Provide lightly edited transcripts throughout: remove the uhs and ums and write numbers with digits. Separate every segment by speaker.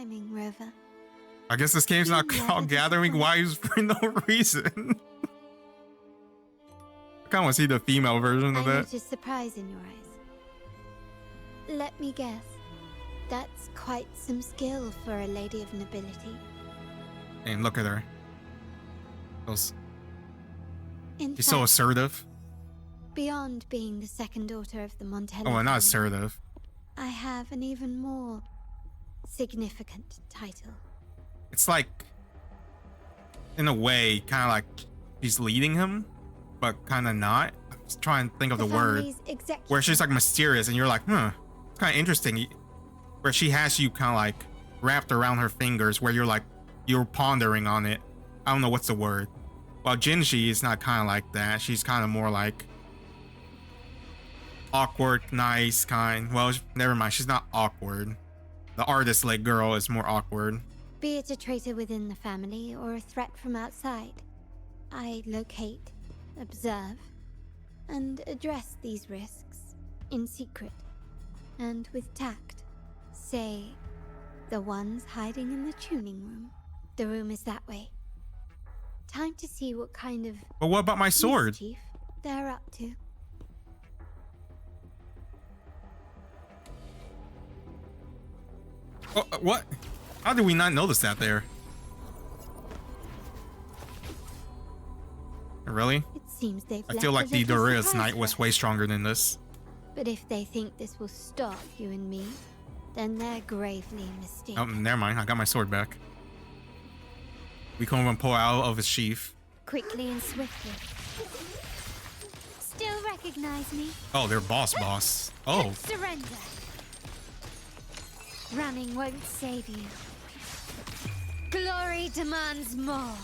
Speaker 1: timing, Rover.
Speaker 2: I guess this game's not called Gathering Wives for no reason. I kind of want to see the female version of
Speaker 1: I
Speaker 2: that.
Speaker 1: noticed surprise in your eyes. Let me guess. That's quite some skill for a lady of nobility.
Speaker 2: And look at her.
Speaker 1: In
Speaker 2: She's
Speaker 1: fact,
Speaker 2: so assertive.
Speaker 1: beyond being the second daughter of the Montello
Speaker 2: Oh, well, not
Speaker 1: family,
Speaker 2: assertive.
Speaker 1: I have an even more significant title.
Speaker 2: It's like, in a way, kind of like she's leading him, but kind of not. I'm just trying to think of the word. Where she's like mysterious and you're like, it's kind of interesting. Where she has you kind of like wrapped around her fingers where you're like, you're pondering on it. I don't know what's the word. While Jinji is not kind of like that. She's kind of more like awkward, nice kind. Well, never mind. She's not awkward. The artist-like girl is more awkward.
Speaker 1: Be it a traitor within the family or a threat from outside, I locate, observe, and address these risks in secret and with tact. Say, the ones hiding in the tuning room. The room is that way. Time to see what kind of
Speaker 2: But what about my sword?
Speaker 1: mischief they're up to.
Speaker 2: Oh, what? How did we not notice that there? Really?
Speaker 1: It seems they've
Speaker 2: I feel like
Speaker 1: left
Speaker 2: the
Speaker 1: a little
Speaker 2: Doria's
Speaker 1: surprise
Speaker 2: Knight was
Speaker 1: for
Speaker 2: way
Speaker 1: us.
Speaker 2: stronger than this.
Speaker 1: But if they think this will stop you and me, then they're gravely mistaken.
Speaker 2: Oh, never mind. I got my sword back. We can't even pull out of his sheath.
Speaker 1: Quickly and swiftly. Still recognize me?
Speaker 2: Oh, they're boss. Oh.
Speaker 1: Surrender. Running won't save you. Glory demands more.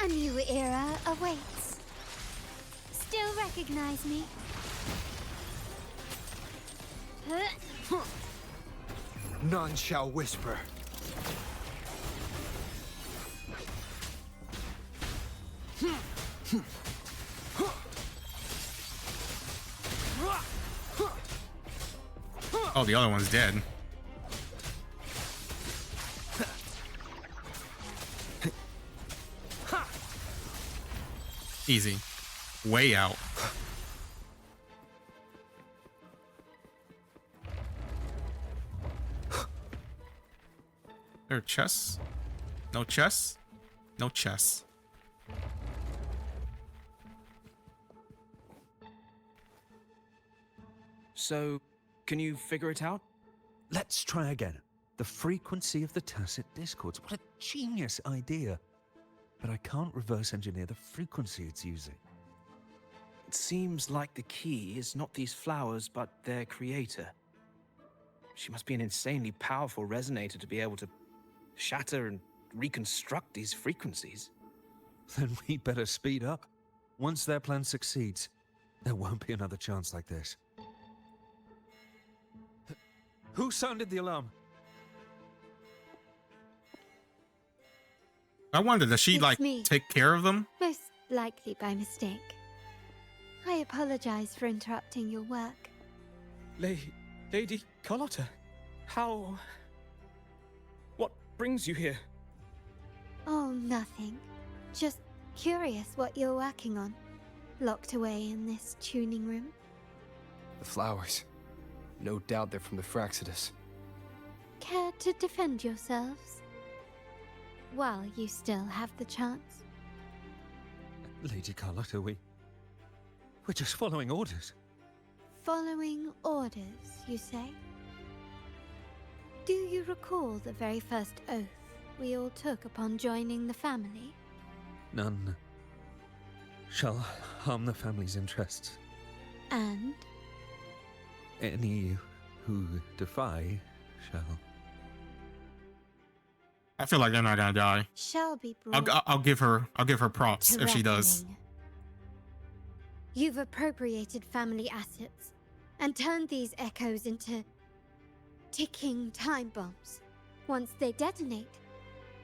Speaker 1: A new era awaits. Still recognize me?
Speaker 3: None shall whisper.
Speaker 2: Oh, the other one's dead. Easy. Way out. There are chests? No chests? No chests.
Speaker 4: So, can you figure it out?
Speaker 5: Let's try again. The frequency of the tacit discords. What a genius idea. But I can't reverse engineer the frequency it's using.
Speaker 4: It seems like the key is not these flowers, but their creator. She must be an insanely powerful resonator to be able to shatter and reconstruct these frequencies.
Speaker 5: Then we better speed up. Once their plan succeeds, there won't be another chance like this. Who sounded the alarm?
Speaker 2: I wonder, does she,
Speaker 1: It's
Speaker 2: like,
Speaker 1: me.
Speaker 2: take care of them?
Speaker 1: Most likely by mistake. I apologize for interrupting your work.
Speaker 4: Lady Carlotta, how... What brings you here?
Speaker 1: Oh, nothing. Just curious what you're working on. Locked away in this tuning room.
Speaker 3: The flowers. No doubt they're from the Fraxidus.
Speaker 1: Care to defend yourselves? While you still have the chance.
Speaker 5: Lady Carlotta, we're just following orders.
Speaker 1: Following orders, you say? Do you recall the very first oath we all took upon joining the family?
Speaker 5: None shall harm the family's interests.
Speaker 1: And?
Speaker 5: Any who defy shall...
Speaker 2: I feel like they're not gonna die.
Speaker 1: Shall be brought
Speaker 2: I'll give her props
Speaker 1: to
Speaker 2: if she does.
Speaker 1: reckoning. You've appropriated family assets and turned these echoes into ticking time bombs. Once they detonate,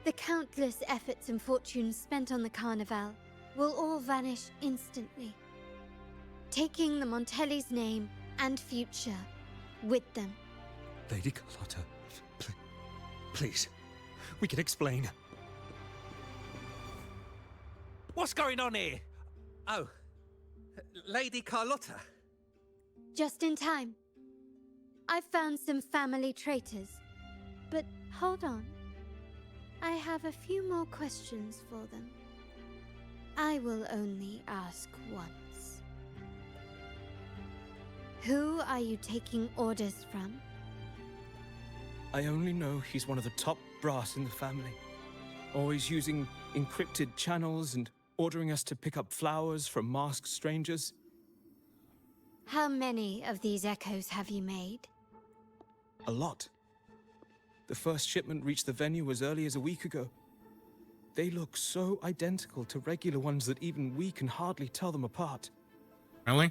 Speaker 1: the countless efforts and fortunes spent on the Carnival will all vanish instantly. taking the Montelli's name and future with them.
Speaker 5: Lady Carlotta, please, we can explain. What's going on here? Oh, Lady Carlotta.
Speaker 1: Just in time. I found some family traitors. But hold on. I have a few more questions for them. I will only ask once. Who are you taking orders from?
Speaker 4: I only know he's one of the top brass in the family. Always using encrypted channels and ordering us to pick up flowers from masked strangers.
Speaker 1: How many of these echoes have you made?
Speaker 4: A lot. The first shipment reached the venue as early as a week ago. They look so identical to regular ones that even we can hardly tell them apart.
Speaker 2: Really?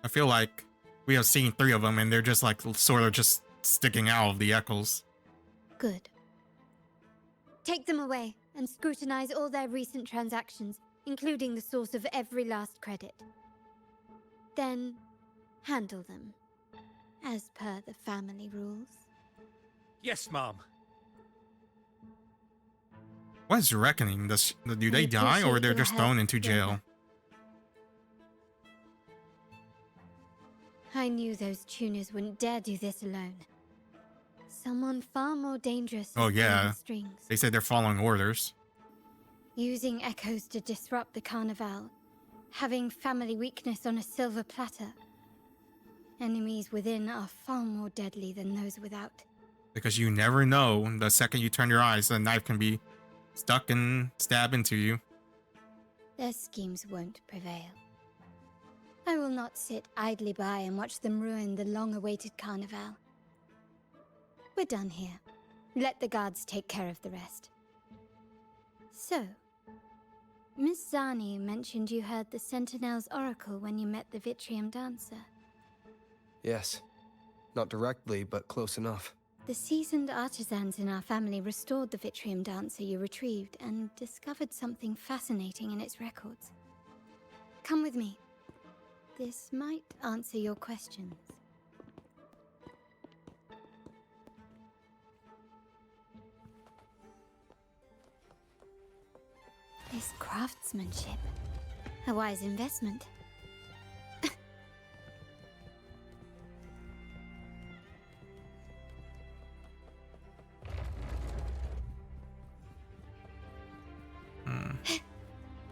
Speaker 2: I feel like we have seen 3 of them and they're just like sort of just sticking out of the echoes.
Speaker 1: Good. Take them away and scrutinize all their recent transactions, including the source of every last credit. Then handle them, as per the family rules.
Speaker 5: Yes, Mom.
Speaker 2: What is reckoning? Do they die or they're just thrown into jail?
Speaker 1: I knew those tuners wouldn't dare do this alone. Someone far more dangerous.
Speaker 2: Oh yeah,
Speaker 1: strings.
Speaker 2: they said they're following orders.
Speaker 1: Using echoes to disrupt the carnival. Having family weakness on a silver platter. Enemies within are far more deadly than those without.
Speaker 2: Because you never know, the second you turn your eyes, the knife can be stuck and stab into you.
Speaker 1: Their schemes won't prevail. I will not sit idly by and watch them ruin the long-awaited carnival. We're done here. Let the guards take care of the rest. So, Miss Zani mentioned you heard the Sentinel's oracle when you met the Vitrium dancer.
Speaker 3: Yes. Not directly, but close enough.
Speaker 1: The seasoned artisans in our family restored the Vitrium dancer you retrieved and discovered something fascinating in its records. Come with me. This might answer your questions. This craftsmanship. A wise investment.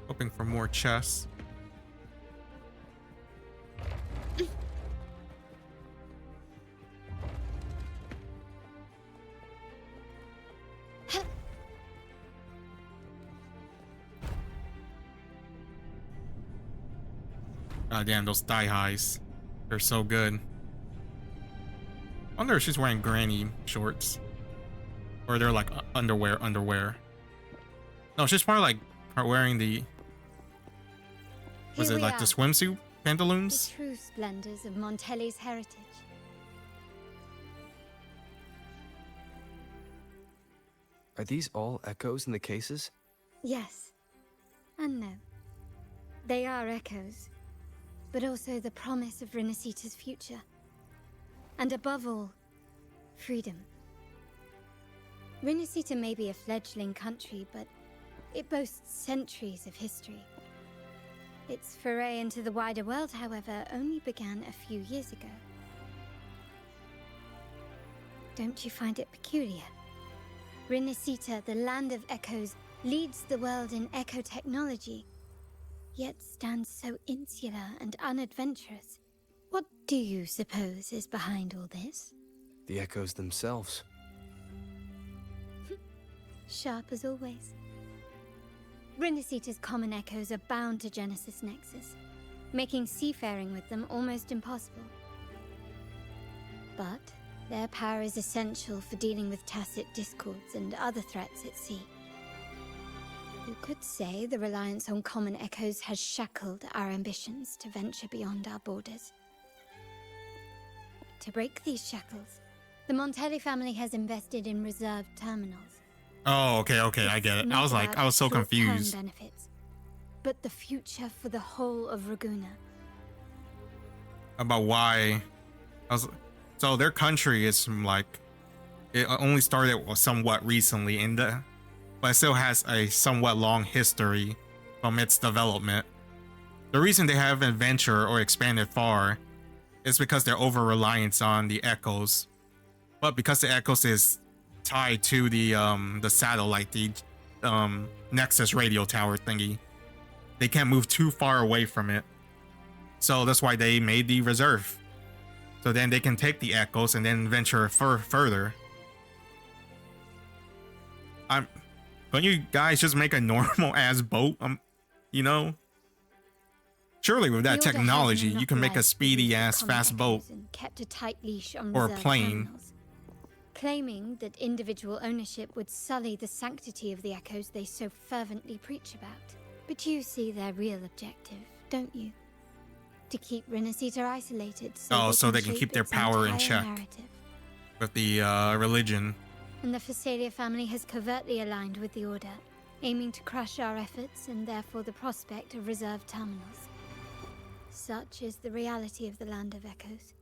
Speaker 2: Hoping for more chests. God damn, those thigh highs. They're so good. I wonder if she's wearing granny shorts. Or they're like underwear. No, she's probably like wearing the... Was it like the swimsuit pantaloons?
Speaker 1: The true splendors of Montelli's heritage.
Speaker 3: Are these all echoes in the cases?
Speaker 1: Yes. And no. They are echoes. But also the promise of Renacita's future. And above all, freedom. Renacita may be a fledgling country, but it boasts centuries of history. Its foray into the wider world, however, only began a few years ago. Don't you find it peculiar? Renacita, the land of echoes, leads the world in echo technology, yet stands so insular and unadventurous. What do you suppose is behind all this?
Speaker 3: The echoes themselves.
Speaker 1: Sharp as always. Renacita's common echoes are bound to Genesis Nexus, making seafaring with them almost impossible. But their power is essential for dealing with tacit discords and other threats at sea. You could say the reliance on common echoes has shackled our ambitions to venture beyond our borders. To break these shackles, the Montelli family has invested in reserved terminals.
Speaker 2: Oh, okay, I get it. I was so confused.
Speaker 1: Benefits, but the future for the whole of Raguna.
Speaker 2: about why. So their country is like, it only started somewhat recently, but it still has a somewhat long history from its development. The reason they haven't ventured or expanded far is because they're over reliance on the echoes. But because the echoes is tied to the satellite, the Nexus radio tower thingy, they can't move too far away from it. So that's why they made the reserve. So then they can take the echoes and then venture further. Don't you guys just make a normal ass boat? You know? Surely with that technology, you can make a speedy ass fast boat.
Speaker 1: Kept a tight leash on
Speaker 2: or a plane.
Speaker 1: terminals, claiming that individual ownership would sully the sanctity of the echoes they so fervently preach about. But you see their real objective, don't you? To keep Renacita isolated
Speaker 2: so they can
Speaker 1: shape
Speaker 2: keep their
Speaker 1: its
Speaker 2: power in
Speaker 1: entire
Speaker 2: check.
Speaker 1: narrative.
Speaker 2: With the religion.
Speaker 1: And the Phasalia family has covertly aligned with the Order, aiming to crush our efforts and therefore the prospect of reserved terminals. Such is the reality of the Land of Echoes.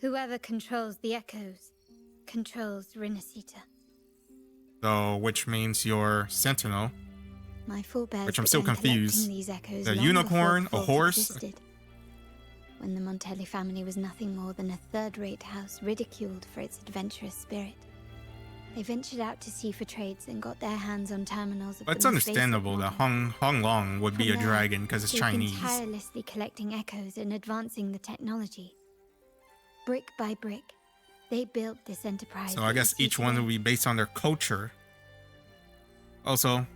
Speaker 1: Whoever controls the Echoes controls Renacita.
Speaker 2: So, which means your Sentinel.
Speaker 1: My forebears
Speaker 2: Which I'm still
Speaker 1: began collecting
Speaker 2: confused.
Speaker 1: these echoes
Speaker 2: A
Speaker 1: long
Speaker 2: unicorn,
Speaker 1: before
Speaker 2: a
Speaker 1: Vault
Speaker 2: horse?
Speaker 1: existed, when the Montelli family was nothing more than a third-rate house ridiculed for its adventurous spirit. They ventured out to sea for trades and got their hands on terminals of
Speaker 2: But it's
Speaker 1: the most basic
Speaker 2: understandable that
Speaker 1: model.
Speaker 2: Hong Long would be
Speaker 1: From
Speaker 2: a
Speaker 1: there,
Speaker 2: dragon because it's
Speaker 1: they've
Speaker 2: Chinese.
Speaker 1: been tirelessly collecting echoes and advancing the technology. Brick by brick, they built this enterprise.
Speaker 2: So I
Speaker 1: that you
Speaker 2: guess
Speaker 1: see
Speaker 2: each one
Speaker 1: today.
Speaker 2: will be based on their culture. Also,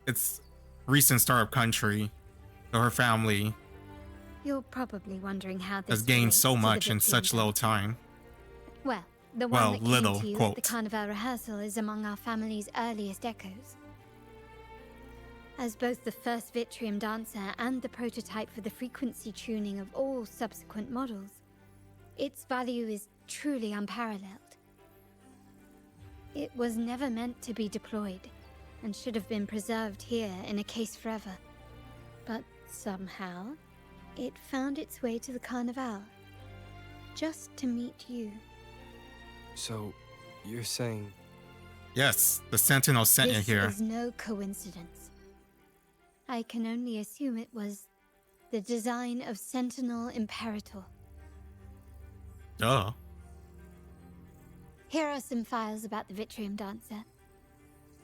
Speaker 2: it's recent startup country, so her family
Speaker 1: You're probably wondering how this
Speaker 2: has gained
Speaker 1: relates
Speaker 2: so
Speaker 1: to the
Speaker 2: much in
Speaker 1: victory
Speaker 2: such little time.
Speaker 1: Well, the one that
Speaker 2: little,
Speaker 1: came to you
Speaker 2: quote.
Speaker 1: at the Carnival rehearsal is among our family's earliest echoes. As both the first Vitrium dancer and the prototype for the frequency tuning of all subsequent models, its value is truly unparalleled. It was never meant to be deployed, and should have been preserved here in a case forever. But somehow, it found its way to the Carnival, just to meet you.
Speaker 3: So, you're saying...
Speaker 2: Yes, the Sentinel sent you here.
Speaker 1: This is no coincidence. I can only assume it was the design of Sentinel Imperator.
Speaker 2: Duh.
Speaker 1: Here are some files about the Vitrium Dancer.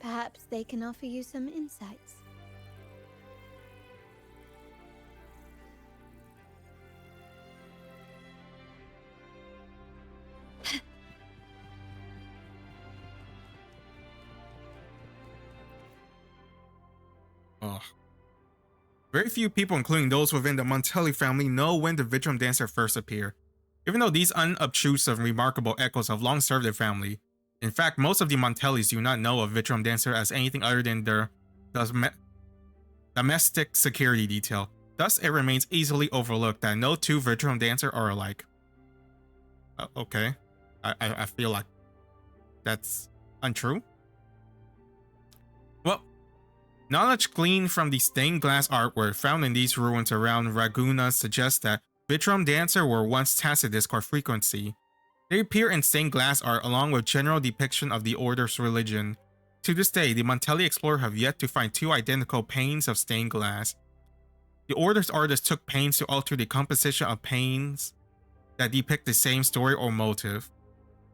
Speaker 1: Perhaps they can offer you some insights.
Speaker 2: Ugh. Very few people, including those within the Montelli family, know when the Vitrium Dancer first appeared. Even though these unobtrusive and remarkable echoes have long served their family, in fact, most of the Montellis do not know of Vitrium Dancer as anything other than their domestic security detail. Thus, it remains easily overlooked that no two Vitrium Dancer are alike. Okay. I feel like that's untrue. Well, knowledge gleaned from the stained glass artwork found in these ruins around Raguna suggests that Vitrium Dancer were once tacit Discord frequency. They appear in stained glass art along with general depiction of the Order's religion. To this day, the Montelli explorer have yet to find two identical panes of stained glass. The Order's artists took pains to alter the composition of panes that depict the same story or motive.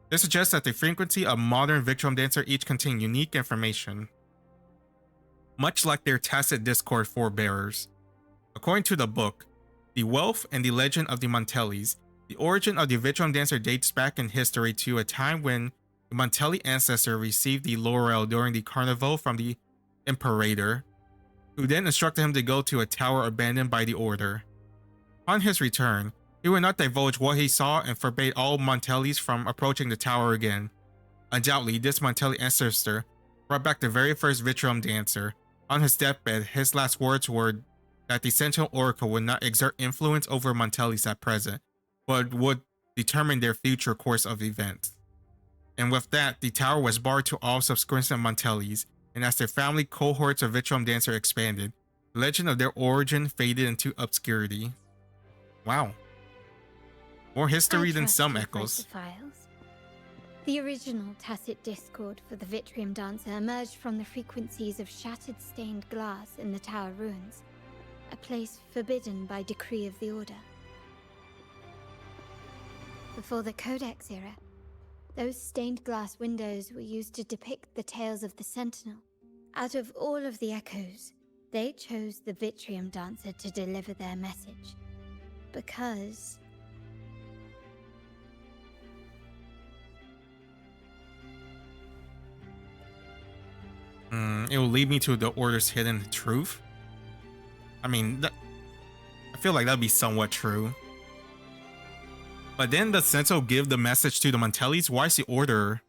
Speaker 2: This suggests that the frequency of modern Vitrium Dancer each contain unique information, much like their tacit Discord forebearers. According to the book, The Wealth and the Legend of the Montellis, the origin of the Vitrium Dancer dates back in history to a time when the Montelli ancestor received the laurel during the carnival from the Imperator, who then instructed him to go to a tower abandoned by the Order. On his return, he would not divulge what he saw and forbade all Montellis from approaching the tower again. Undoubtedly, this Montelli ancestor brought back the very first Vitrium Dancer. On his deathbed, his last words were that the Sentinel Oracle would not exert influence over Montellis at present, but would determine their future course of events. And with that, the tower was barred to all subsequent Montellis, and as their family cohorts of Vitrium Dancer expanded, Legend of their origin faded into obscurity. Wow. More history than some echoes.
Speaker 1: The files. The original tacit discord for the Vitrium Dancer emerged from the frequencies of shattered stained glass in the tower ruins, a place forbidden by decree of the Order. Before the Codex era, those stained glass windows were used to depict the tales of the Sentinel. Out of all of the echoes, they chose the Vitrium Dancer to deliver their message. Because...
Speaker 2: It will lead me to the Order's hidden truth. I mean, I feel like that'd be somewhat true. But then the Sentinel give the message to the Mantellis. Why is the Order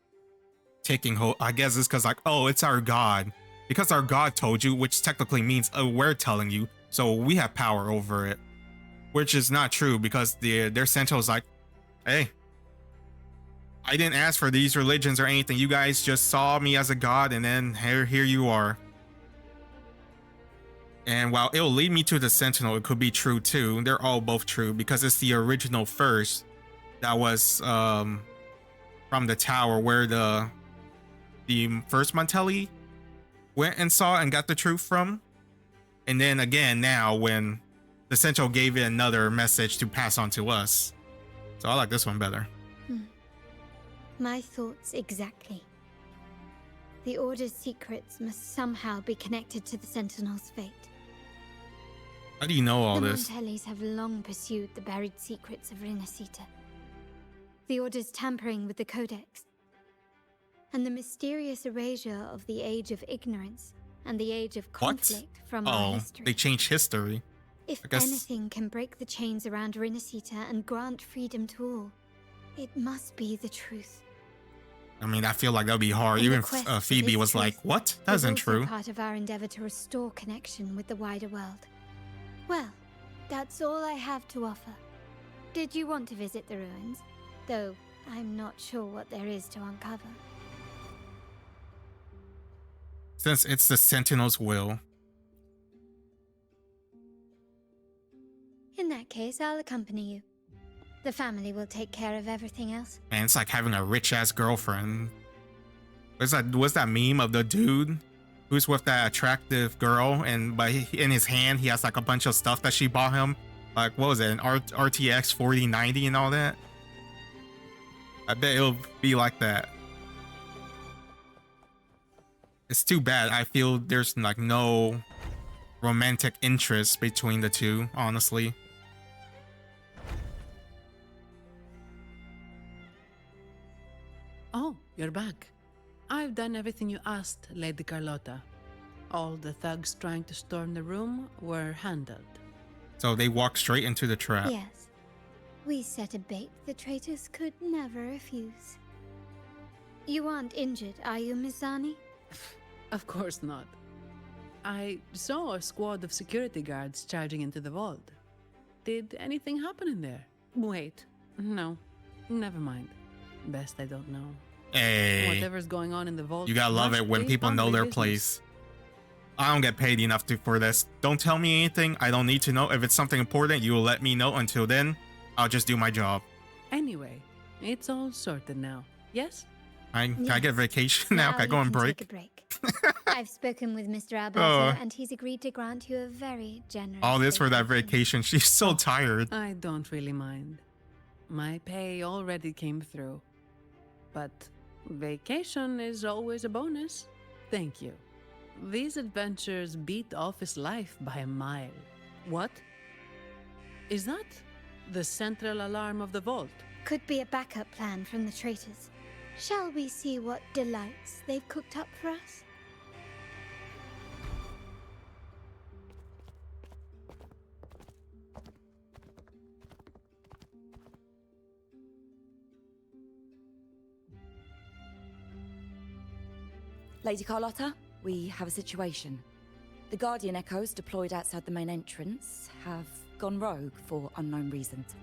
Speaker 2: taking hold? I guess it's because like, oh, it's our god. Because our god told you, which technically means we're telling you, so we have power over it. Which is not true because their Sentinel is like, hey, I didn't ask for these religions or anything. You guys just saw me as a god, and then here you are. And while it'll lead me to the Sentinel, it could be true too. They're all both true because it's the original first that was from the tower where the first Mantelli went and saw and got the truth from. And then again now when the Sentinel gave it another message to pass on to us. So I like this one better.
Speaker 1: My thoughts exactly. The Order's secrets must somehow be connected to the Sentinel's fate.
Speaker 2: How do you know all this?
Speaker 1: The Mantellis have long pursued the buried secrets of Rinascita. The Order's tampering with the Codex. And the mysterious erasure of the Age of Ignorance and the Age of Conflict from our history.
Speaker 2: They changed history.
Speaker 1: If anything can break the chains around Rinascita and grant freedom to all, it must be the truth.
Speaker 2: I mean, I feel like that would be hard. Even Phoebe was like, what? That isn't true.
Speaker 1: Part of our endeavor to restore connection with the wider world. Well, that's all I have to offer. Did you want to visit the ruins? Though I'm not sure what there is to uncover.
Speaker 2: Since it's the Sentinel's will.
Speaker 1: In that case, I'll accompany you. The family will take care of everything else.
Speaker 2: Man, it's like having a rich-ass girlfriend. What's that meme of the dude who's with that attractive girl, and in his hand he has like a bunch of stuff that she bought him? Like, what was it, an RTX 4090 and all that? I bet it'll be like that. It's too bad. I feel there's like no romantic interest between the two, honestly.
Speaker 6: Oh, you're back. I've done everything you asked, Lady Carlotta. All the thugs trying to storm the room were handled.
Speaker 2: So they walked straight into the trap.
Speaker 1: Yes. We set a bait the traitors could never refuse. You aren't injured, are you, Miss Zani?
Speaker 6: Of course not. I saw a squad of security guards charging into the vault. Did anything happen in there? Wait, no. Never mind. Best I don't know.
Speaker 2: Hey.
Speaker 6: Whatever's going on in the vault.
Speaker 2: You gotta love it when people know their place. I don't get paid enough for this. Don't tell me anything. I don't need to know. If it's something important, you will let me know. Until then, I'll just do my job.
Speaker 6: Anyway, it's all sorted now. Yes?
Speaker 2: Can I get vacation now? Can I go on break?
Speaker 1: Take a break. I've spoken with Mr. Alberto, and he's agreed to grant you a very generous.
Speaker 2: All this for that vacation. She's so tired.
Speaker 6: I don't really mind. My pay already came through. But vacation is always a bonus. Thank you. These adventures beat office life by a mile. What? Is that the central alarm of the vault?
Speaker 1: Could be a backup plan from the traitors. Shall we see what delights they've cooked up for us?
Speaker 7: Lady Carlotta, we have a situation. The Guardian Echoes deployed outside the main entrance have gone rogue for unknown reasons.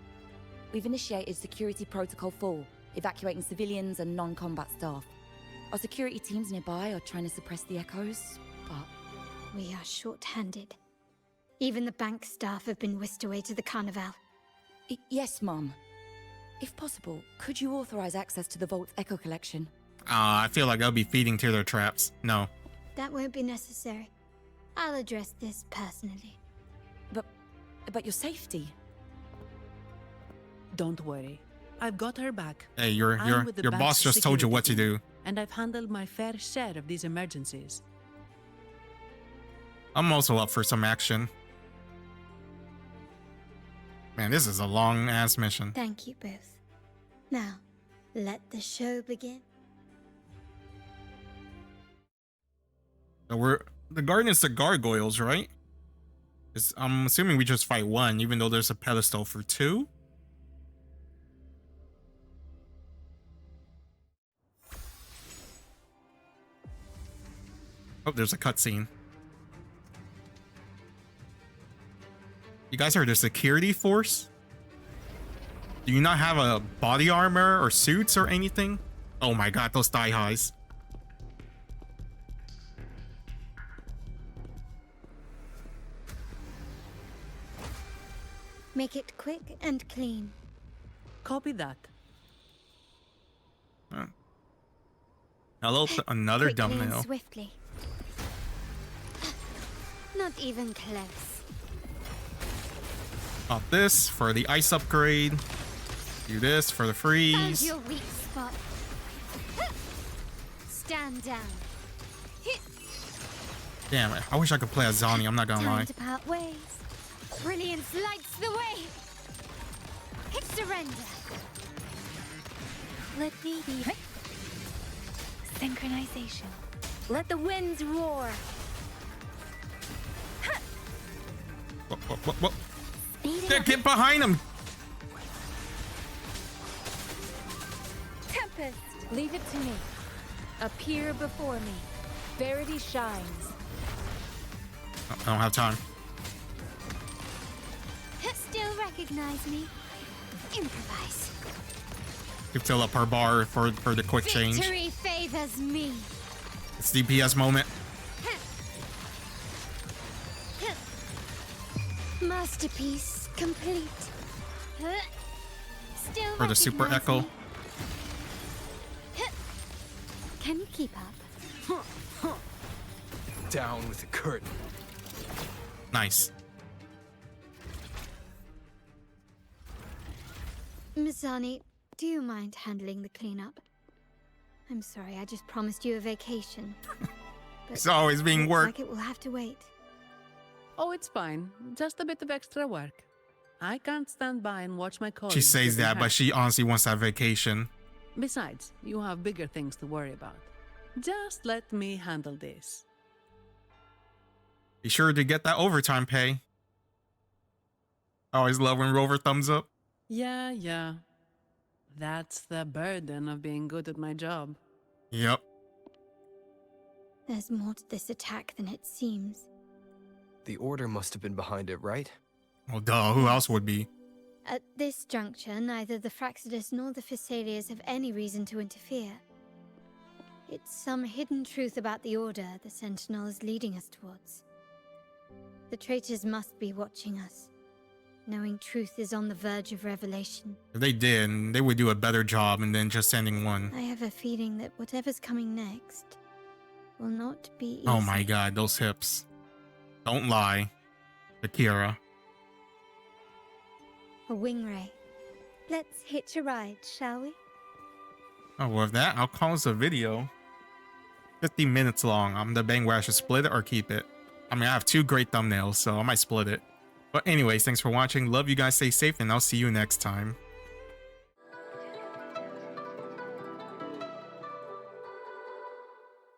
Speaker 7: We've initiated Security Protocol 4, evacuating civilians and non-combat staff. Our security teams nearby are trying to suppress the echoes, but...
Speaker 1: We are short-handed. Even the bank staff have been whisked away to the Carnival.
Speaker 7: Yes, Mom. If possible, could you authorize access to the Vault's Echo collection?
Speaker 2: I feel like I'll be feeding to their traps. No.
Speaker 1: That won't be necessary. I'll address this personally.
Speaker 7: But your safety?
Speaker 6: Don't worry. I've got her back.
Speaker 2: Hey, your
Speaker 6: I'm with the
Speaker 2: boss
Speaker 6: bank's
Speaker 2: just told you
Speaker 6: security
Speaker 2: what to
Speaker 6: team,
Speaker 2: do.
Speaker 6: And I've handled my fair share of these emergencies.
Speaker 2: I'm also up for some action. Man, this is a long-ass mission.
Speaker 1: Thank you both. Now, let the show begin.
Speaker 2: So the Guardians to Gargoyles, right? I'm assuming we just fight one, even though there's a pedestal for two. Oh, there's a cutscene. You guys are the security force? Do you not have a body armor or suits or anything? Oh my god, those thigh highs.
Speaker 1: Make it quick and clean.
Speaker 6: Copy that.
Speaker 2: Hello, another
Speaker 1: Quickly and
Speaker 2: thumbnail.
Speaker 1: swiftly. Not even close.
Speaker 2: Pop this for the ice upgrade. Do this for the
Speaker 1: Found
Speaker 2: freeze.
Speaker 1: your weak spot. Stand down.
Speaker 2: Damn it, I wish I could play as Zani, I'm not gonna lie.
Speaker 1: Time to part ways. Brilliance lights the way. Surrender. Let me be. Synchronization. Let the winds roar.
Speaker 2: What? Get behind him!
Speaker 1: Tempest. Leave it to me. Appear before me. Verity shines.
Speaker 2: Oh, I don't have time.
Speaker 1: Still recognize me? Improvise.
Speaker 2: You fill up her bar for the quick change.
Speaker 1: Victory favors me.
Speaker 2: It's DPS moment.
Speaker 1: Masterpiece complete. Still
Speaker 2: For the super
Speaker 1: recognize
Speaker 2: echo.
Speaker 1: me? Can you keep up?
Speaker 3: Down with the curtain.
Speaker 2: Nice.
Speaker 1: Miss Zani, do you mind handling the cleanup? I'm sorry, I just promised you a vacation. But
Speaker 2: It's always being
Speaker 1: looks
Speaker 2: worked.
Speaker 1: like it will have to wait.
Speaker 6: Oh, it's fine. Just a bit of extra work. I can't stand by and watch my colleagues.
Speaker 2: She says
Speaker 6: getting
Speaker 2: that, but
Speaker 6: hurt.
Speaker 2: she honestly wants that vacation.
Speaker 6: Besides, you have bigger things to worry about. Just let me handle this.
Speaker 2: Be sure to get that overtime pay. I always love when Rover thumbs up.
Speaker 6: Yeah. That's the burden of being good at my job.
Speaker 2: Yep.
Speaker 1: There's more to this attack than it seems.
Speaker 3: The Order must have been behind it, right?
Speaker 2: Well, duh, who else would be?
Speaker 1: At this juncture, neither the Fraxidus nor the Physaelias have any reason to interfere. It's some hidden truth about the Order the Sentinel is leading us towards. The traitors must be watching us, knowing truth is on the verge of revelation.
Speaker 2: If they did, they would do a better job than just sending one.
Speaker 1: I have a feeling that whatever's coming next will not be easy.
Speaker 2: Oh my god, those hips. Don't lie. Akira.
Speaker 1: A wing ray. Let's hitch a ride, shall we?
Speaker 2: Oh, with that, I'll call this a video. 50 minutes long. I'm debating whether I should split it or keep it. I mean, I have two great thumbnails, so I might split it. But anyways, thanks for watching. Love you guys. Stay safe, and I'll see you next time.